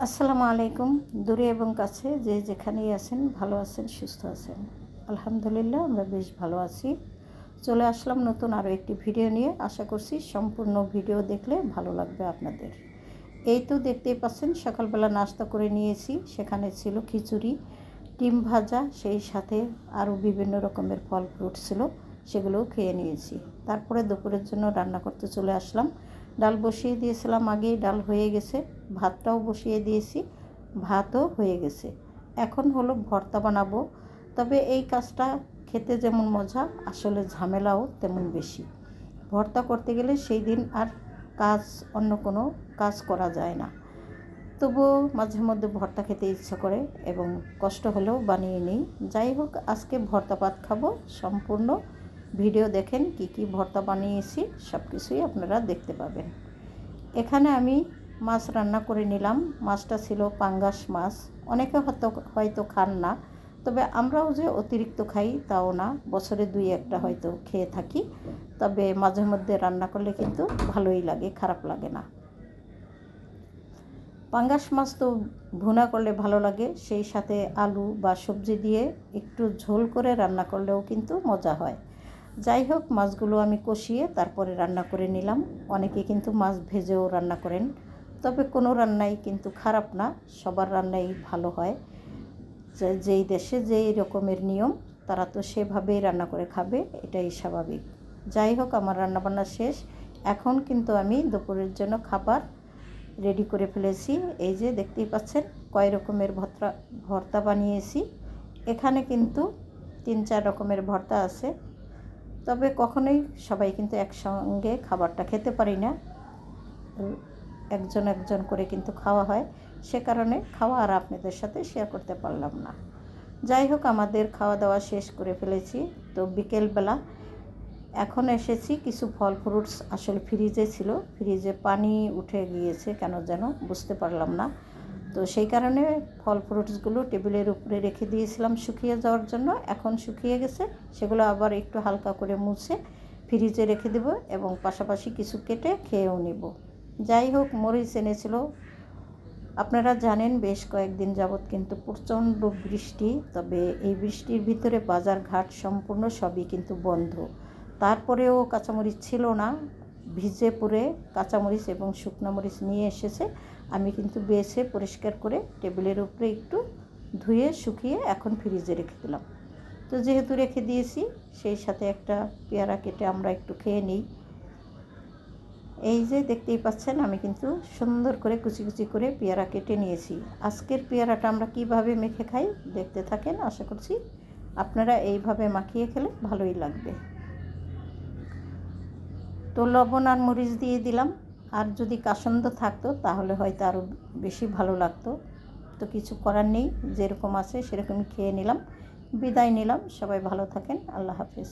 আসসালামু আলাইকুম। দূরে এবং কাছে যে যেখানেই আছেন, ভালো আছেন, সুস্থ আছেন। আলহামদুলিল্লাহ আমরা বেশ ভালো আছি। চলে আসলাম নতুন আরও একটি ভিডিও নিয়ে। আশা করছি সম্পূর্ণ ভিডিও দেখলে ভালো লাগবে আপনাদের। এই তো দেখতেই পাচ্ছেন, সকালবেলা নাস্তা করে নিয়েছি। সেখানে ছিল খিচুড়ি, ডিম ভাজা, সেই সাথে আরও বিভিন্ন রকমের ফল ফ্রুট ছিল, সেগুলোও খেয়ে নিয়েছি। তারপরে দুপুরের জন্য রান্না করতে চলে আসলাম। ডাল বসিয়ে দিয়েছিলাম, আগেই ডাল হয়ে গেছে। ভাতটাও বসিয়ে দিয়েছি, ভাতও হয়ে গেছে। এখন হলো ভর্তা বানাবো। তবে এই কাজটা খেতে যেমন মজা, আসলে ঝামেলাও তেমন বেশি। ভর্তা করতে গেলে সেই দিন আর অন্য কোনো কাজ করা যায় না। তবুও মাঝে মধ্যে ভর্তা খেতে ইচ্ছা করে এবং কষ্ট হলেও বানিয়ে নিই। যাই হোক, আজকে ভর্তা ভাত খাবো। সম্পূর্ণ ভিডিও দেখেন, কি কি ভর্তা বানিয়েছি সব কিছুই আপনারা দেখতে পাবেন। এখানে আমি মাছ রান্না করে নিলাম। মাছটা ছিল পাঙ্গাস মাছ। অনেকে হয়তো খান না, তবে আমরাও যে অতিরিক্ত খাই তাও না, বছরে 2-1টা হয়তো খেয়ে থাকি। তবে মাঝে মধ্যে রান্না করলে কিন্তু ভালোই লাগে, খারাপ লাগে না। পাঙ্গাস মাছ তো ভুনা করলে ভালো লাগে, সেই সাথে আলু বা সবজি দিয়ে একটু ঝোল করে রান্না করলেও কিন্তু মজা হয়। যাই হোক, মাছগুলো আমি কষিয়ে তারপরে রান্না করে নিলাম। অনেকে কিন্তু মাছ ভেজেও রান্না করেন, তবে কোনো রান্নাই কিন্তু খারাপ না, সবার রান্নাই ভালো হয়। যেই দেশে যেই রকমের নিয়ম, তারা তো সেভাবেই রান্না করে খাবে, এটাই স্বাভাবিক। যাই হোক, আমার রান্নাবান্না শেষ। এখন কিন্তু আমি দুপুরের জন্য খাবার রেডি করে ফেলেছি। এই যে দেখতেই পাচ্ছেন, কয় রকমের ভর্তা বানিয়েছি। এখানে কিন্তু 3-4 রকমের ভর্তা আছে। তবে কখনোই সবাই কিন্তু একসঙ্গে খাবারটা খেতে পারি না, একজন একজন করে কিন্তু খাওয়া হয়। সে কারণে খাওয়া আর আপনাদের সাথে শেয়ার করতে পারলাম না। যাই হোক, আমাদের খাওয়া দাওয়া শেষ করে ফেলেছি। তো বিকেলবেলা এখন এসেছি, কিছু ফল ফ্রুটস আসলে ফ্রিজে ছিল, ফ্রিজে পানি উঠে গিয়েছে কেন যেন, বুঝতে পারলাম না। তো সেই কারণে ফল ফ্রুটসগুলো টেবিলের উপরে রেখে দিয়েছিলাম শুকিয়ে যাওয়ার জন্য। এখন শুকিয়ে গেছে, সেগুলো আবার একটু হালকা করে মুছে ফ্রিজে রেখে দেব এবং পাশাপাশি কিছু কেটে খেয়েও নেব। যাই হোক, মরিচ এনেছিল। আপনারা জানেন বেশ কয়েকদিন যাবৎ কিন্তু প্রচণ্ড বৃষ্টি, তবে এই বৃষ্টির ভিতরে বাজার ঘাট সম্পূর্ণ সবই কিন্তু বন্ধ। তারপরেও কাঁচামরিচ ছিল না, ভিজে পড়ে কাঁচামরিচ এবং শুকনো মরিচ নিয়ে এসেছে। আমি কিন্তু বেছে পরিষ্কার করে টেবিলের উপরে একটু ধুয়ে শুকিয়ে এখন ফ্রিজে রেখে দিলাম। তো যেহেতু রেখে দিয়েছি, সেই সাথে একটা পেয়ারা কেটে আমরা একটু খেয়ে নিই। এই যে দেখতেই পাচ্ছেন, আমি কিন্তু সুন্দর করে কুচি কুচি করে পেয়ারা কেটে নিয়েছি। আজকের পেয়ারাটা আমরা কিভাবে মেখে খাই দেখতে থাকেন, আশা করছি আপনারা এইভাবে মাখিয়ে খেলে ভালোই লাগবে। তো লবণ আর মরিচ দিয়ে দিলাম, আর যদি কাসন্দ থাকতো তাহলে হয়তো আরও বেশি ভালো লাগতো। তো কিছু করার নেই, যেরকম আছে সেরকমই খেয়ে নিলাম। বিদায় নিলাম, সবাই ভালো থাকেন, আল্লাহ হাফেজ।